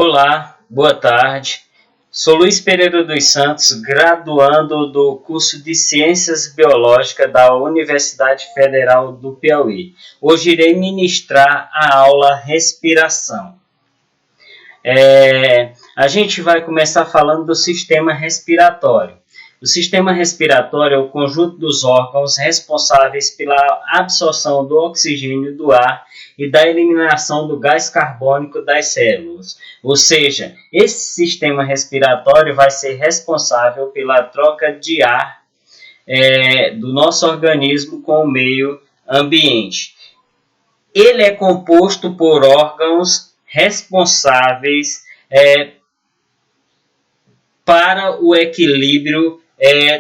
Olá, boa tarde. Sou Luiz Pereira dos Santos, graduando do curso de Ciências Biológicas da Universidade Federal do Piauí. Hoje irei ministrar a aula Respiração. A gente vai começar falando do sistema respiratório. O sistema respiratório é o conjunto dos órgãos responsáveis pela absorção do oxigênio do ar e da eliminação do gás carbônico das células. Ou seja, esse sistema respiratório vai ser responsável pela troca de ar do nosso organismo com o meio ambiente. Ele é composto por órgãos responsáveis para o equilíbrio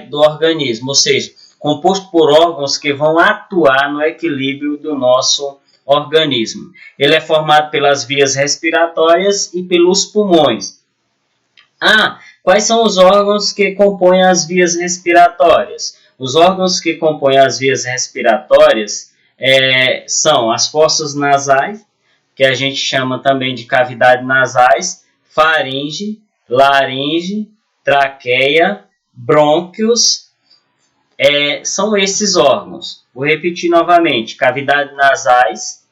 do organismo, ou seja, composto por órgãos que vão atuar no equilíbrio do nosso organismo. Ele é formado pelas vias respiratórias e pelos pulmões. Quais são os órgãos que compõem as vias respiratórias? Os órgãos que compõem as vias respiratórias são as fossas nasais, que a gente chama também de cavidades nasais, faringe, laringe, traqueia, brônquios, são esses órgãos. Vou repetir novamente: cavidades nasais,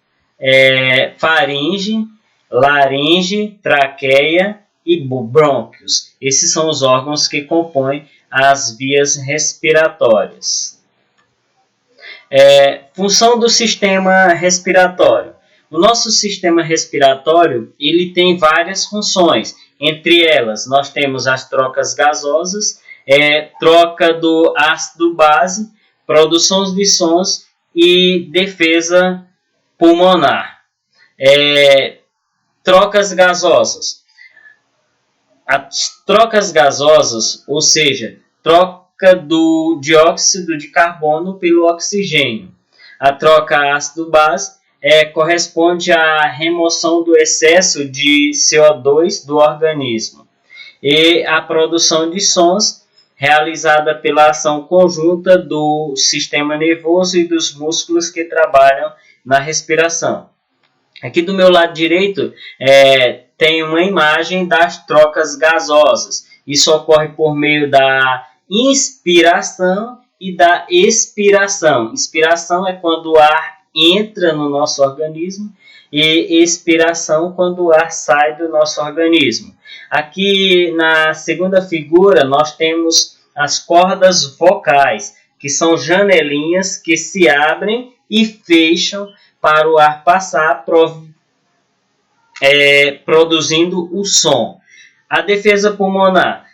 faringe, laringe, traqueia e brônquios. Esses são os órgãos que compõem as vias respiratórias. Função do sistema respiratório. O nosso sistema respiratório ele tem várias funções. Entre elas, nós temos as trocas gasosas, troca do ácido-base, produção de sons e defesa pulmonar. Trocas gasosas. As trocas gasosas, ou seja, troca do dióxido de carbono pelo oxigênio. A troca ácido-base corresponde à remoção do excesso de CO2 do organismo. E a produção de sons realizada pela ação conjunta do sistema nervoso e dos músculos que trabalham na respiração. Aqui do meu lado direito tem uma imagem das trocas gasosas. Isso ocorre por meio da inspiração e da expiração. Inspiração é quando o ar entra no nosso organismo e expiração quando o ar sai do nosso organismo. Aqui na segunda figura nós temos as cordas vocais, que são janelinhas que se abrem e fecham para o ar passar, produzindo o som. A defesa pulmonar.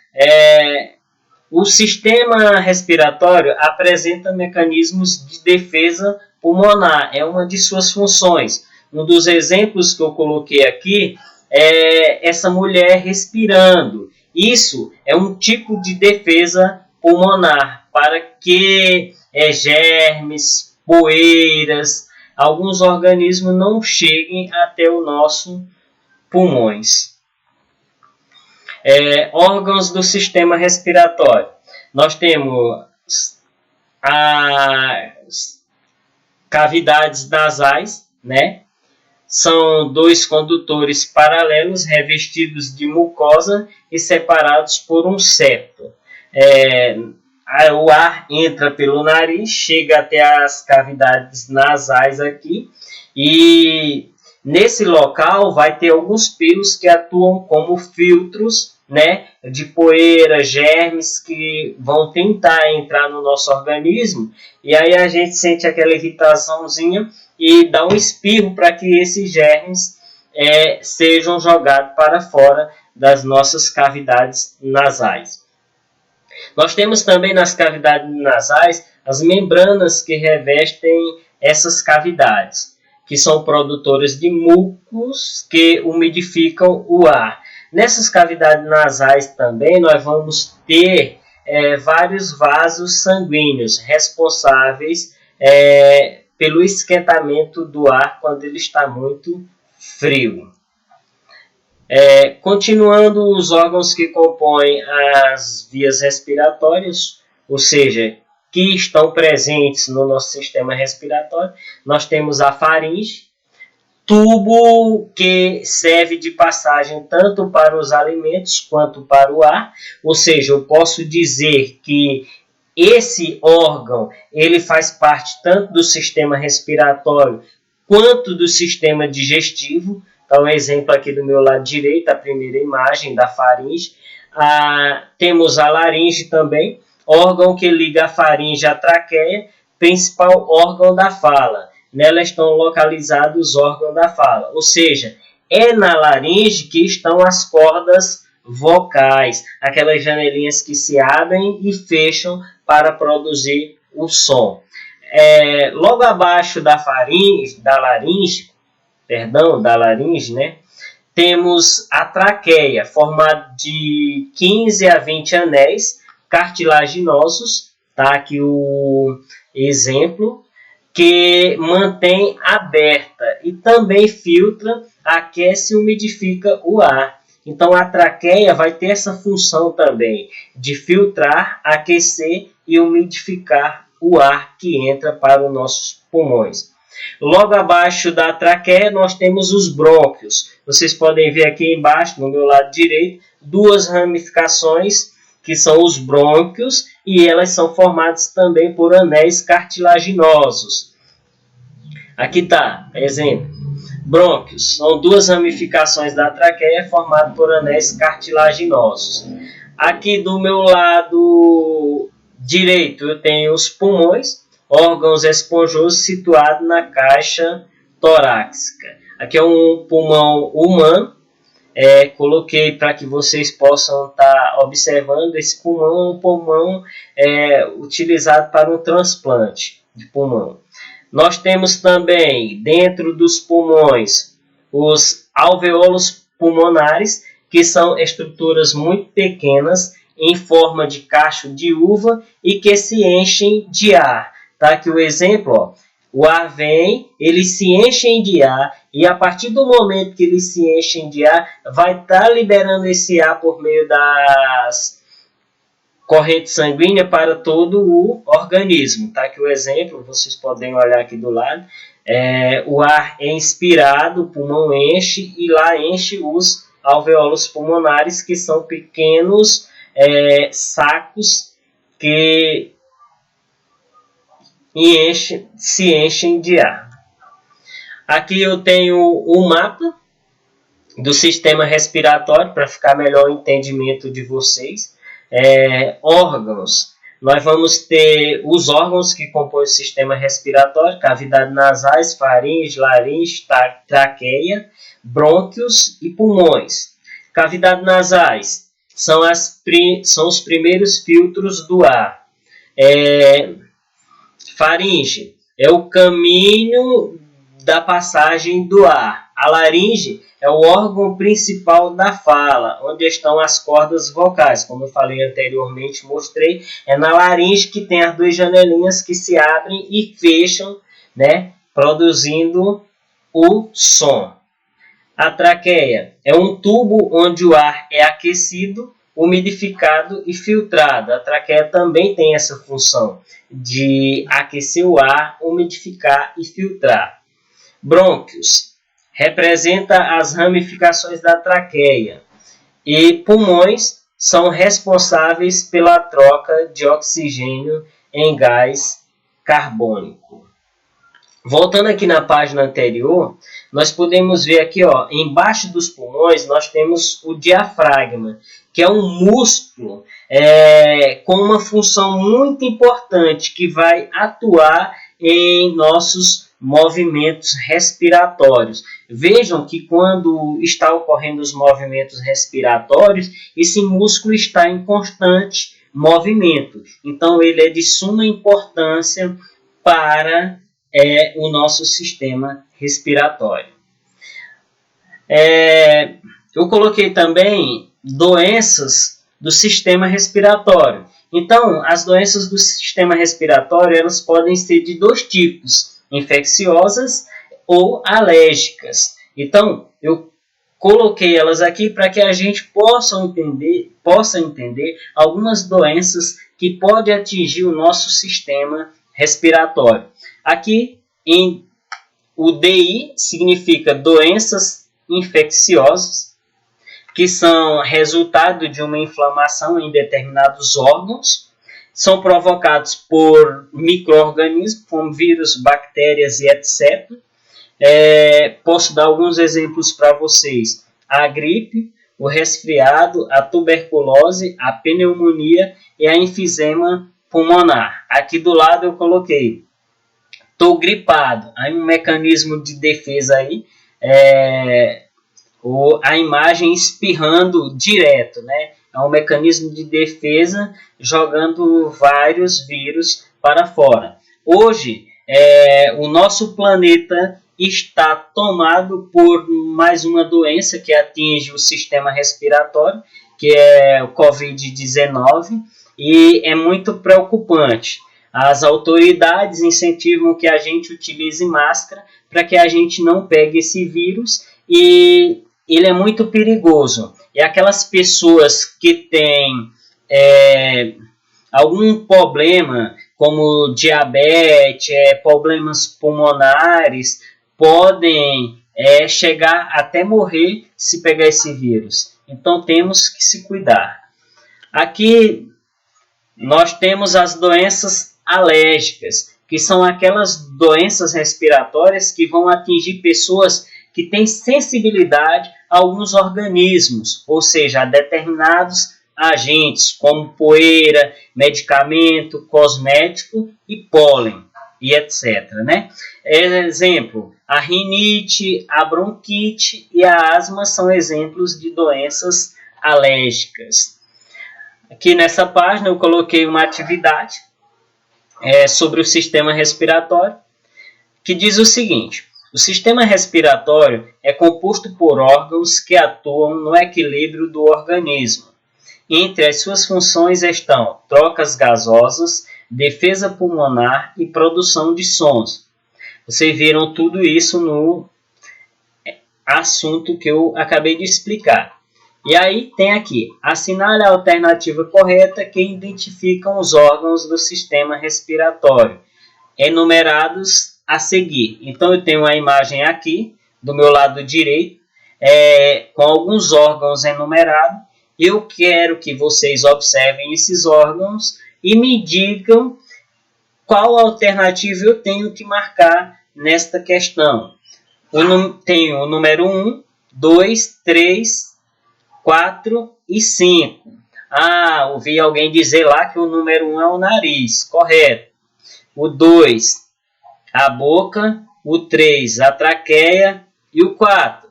O sistema respiratório apresenta mecanismos de defesa pulmonar, é uma de suas funções. Um dos exemplos que eu coloquei aqui é essa mulher respirando. Isso é um tipo de defesa pulmonar para que germes, poeiras, alguns organismos não cheguem até o nosso pulmões. Órgãos do sistema respiratório. Nós temos as cavidades nasais, São dois condutores paralelos revestidos de mucosa e separados por um septo. O ar entra pelo nariz, chega até as cavidades nasais aqui e nesse local vai ter alguns pelos que atuam como filtros, de poeira, germes que vão tentar entrar no nosso organismo, e aí a gente sente aquela irritaçãozinha e dá um espirro para que esses germes sejam jogados para fora das nossas cavidades nasais. Nós temos também nas cavidades nasais as membranas que revestem essas cavidades, que são produtoras de mucos que umidificam o ar. Nessas cavidades nasais também nós vamos ter vários vasos sanguíneos responsáveis pelo esquentamento do ar quando ele está muito frio. Continuando, os órgãos que compõem as vias respiratórias, ou seja, que estão presentes no nosso sistema respiratório, nós temos a faringe, tubo que serve de passagem tanto para os alimentos quanto para o ar, ou seja, eu posso dizer que esse órgão ele faz parte tanto do sistema respiratório quanto do sistema digestivo. Então, exemplo aqui do meu lado direito, a primeira imagem da faringe. Temos a laringe também, órgão que liga a faringe à traqueia, principal órgão da fala. Nela estão localizados os órgãos da fala, ou seja, é na laringe que estão as cordas vocais, aquelas janelinhas que se abrem e fecham para produzir o som. Logo abaixo da laringe, né, temos a traqueia, formada de 15 a 20 anéis cartilaginosos, tá aqui o exemplo, que mantém aberta e também filtra, aquece e umidifica o ar. Então a traqueia vai ter essa função também de filtrar, aquecer e umidificar o ar que entra para os nossos pulmões. Logo abaixo da traqueia nós temos os brônquios. Vocês podem ver aqui embaixo, no meu lado direito, duas ramificações que são os brônquios, e elas são formadas também por anéis cartilaginosos. Aqui está, exemplo. Brônquios são duas ramificações da traqueia formadas por anéis cartilaginosos. Aqui do meu lado direito eu tenho os pulmões, órgãos esponjosos situados na caixa torácica. Aqui é um pulmão humano. Coloquei para que vocês possam estar observando esse pulmão, um pulmão utilizado para um transplante de pulmão. Nós temos também, dentro dos pulmões, os alvéolos pulmonares, que são estruturas muito pequenas, em forma de cacho de uva e que se enchem de ar. Tá aqui o exemplo, ó. O ar vem, eles se enchem de ar, e a partir do momento que eles se enchem de ar, vai estar liberando esse ar por meio das correntes sanguíneas para todo o organismo. Tá aqui o exemplo, vocês podem olhar aqui do lado. O ar é inspirado, o pulmão enche, e lá enche os alvéolos pulmonares, que são pequenos sacos que se enchem de ar. Aqui eu tenho o mapa do sistema respiratório, para ficar melhor o entendimento de vocês. Órgãos. Nós vamos ter os órgãos que compõem o sistema respiratório: cavidades nasais, faringe, laringe, traqueia, brônquios e pulmões. Cavidades nasais são os primeiros filtros do ar. Faringe é o caminho da passagem do ar. A laringe é o órgão principal da fala, onde estão as cordas vocais. Como eu falei anteriormente, mostrei, é na laringe que tem as duas janelinhas que se abrem e fecham, né, produzindo o som. A traqueia é um tubo onde o ar é aquecido, umidificado e filtrado. A traqueia também tem essa função de aquecer o ar, umidificar e filtrar. Brônquios representa as ramificações da traqueia, e pulmões são responsáveis pela troca de oxigênio em gás carbônico. Voltando aqui na página anterior, nós podemos ver aqui, ó, embaixo dos pulmões nós temos o diafragma, que é um músculo com uma função muito importante, que vai atuar em nossos movimentos respiratórios. Vejam que quando está ocorrendo os movimentos respiratórios, esse músculo está em constante movimento. Então ele é de suma importância para o nosso sistema respiratório. Eu coloquei também doenças do sistema respiratório. Então, as doenças do sistema respiratório, elas podem ser de dois tipos: infecciosas ou alérgicas. Então, eu coloquei elas aqui para que a gente possa entender algumas doenças que podem atingir o nosso sistema respiratório. Aqui, em O DI significa doenças infecciosas, que são resultado de uma inflamação em determinados órgãos, são provocados por micro-organismos, como vírus, bactérias e etc. Posso dar alguns exemplos para vocês. A gripe, o resfriado, a tuberculose, a pneumonia e a enfisema pulmonar. Aqui do lado eu coloquei: estou gripado. Aí um mecanismo de defesa aí, a imagem espirrando direto, né? É um mecanismo de defesa jogando vários vírus para fora. Hoje, o nosso planeta está tomado por mais uma doença que atinge o sistema respiratório, que é o Covid-19, e é muito preocupante. As autoridades incentivam que a gente utilize máscara para que a gente não pegue esse vírus, e ele é muito perigoso. E aquelas pessoas que têm algum problema, como diabetes, problemas pulmonares, podem chegar até morrer se pegar esse vírus. Então temos que se cuidar. Aqui nós temos as doenças alérgicas, que são aquelas doenças respiratórias que vão atingir pessoas que têm sensibilidade a alguns organismos, ou seja, a determinados agentes, como poeira, medicamento, cosmético e pólen, e etc. Né? Exemplo, a rinite, a bronquite e a asma são exemplos de doenças alérgicas. Aqui nessa página eu coloquei uma atividade sobre o sistema respiratório, que diz o seguinte: o sistema respiratório é composto por órgãos que atuam no equilíbrio do organismo. Entre as suas funções estão trocas gasosas, defesa pulmonar e produção de sons. Vocês viram tudo isso no assunto que eu acabei de explicar. E aí tem aqui: assinale a alternativa correta que identificam os órgãos do sistema respiratório, enumerados a seguir. Então eu tenho a imagem aqui, do meu lado direito, com alguns órgãos enumerados. Eu quero que vocês observem esses órgãos e me digam qual alternativa eu tenho que marcar nesta questão. Tenho o número 1, 2, 3, 4 e 5. Ouvi alguém dizer lá que o número 1 é o nariz, correto. O 2, a boca. O 3, a traqueia. E o 4,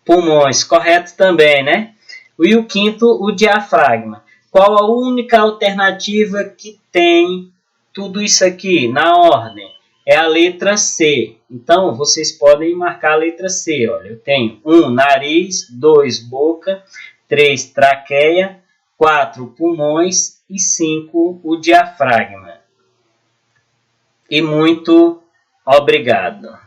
pulmões, correto também, né? E o 5º, o diafragma. Qual a única alternativa que tem tudo isso aqui na ordem? É a letra C. Então, vocês podem marcar a letra C. Olha, eu tenho 1, nariz, 2, boca, 3, traqueia, 4, pulmões e 5, o diafragma. E muito obrigado.